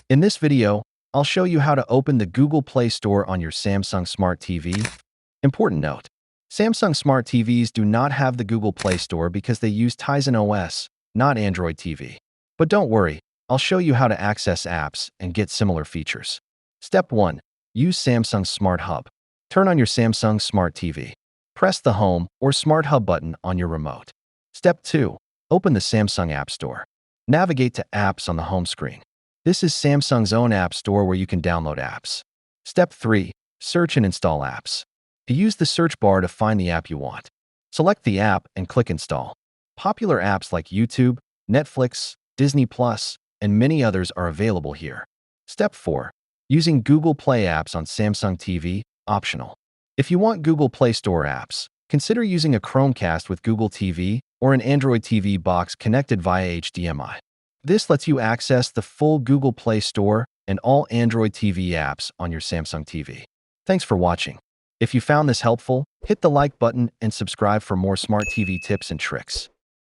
In this video, I'll show you how to open the Google Play Store on your Samsung Smart TV. Important note: Samsung Smart TVs do not have the Google Play Store because they use Tizen OS, not Android TV. But don't worry, I'll show you how to access apps and get similar features. Step 1. Use Samsung Smart Hub. Turn on your Samsung Smart TV. Press the Home or Smart Hub button on your remote. Step 2. Open the Samsung App Store. Navigate to Apps on the home screen. This is Samsung's own app store where you can download apps. Step 3. Search and install apps. Use the search bar to find the app you want. Select the app and click Install. Popular apps like YouTube, Netflix, Disney+, and many others are available here. Step 4. Using Google Play apps on Samsung TV, optional. If you want Google Play Store apps, consider using a Chromecast with Google TV or an Android TV box connected via HDMI. This lets you access the full Google Play Store and all Android TV apps on your Samsung TV. Thanks for watching. If you found this helpful, hit the like button and subscribe for more smart TV tips and tricks.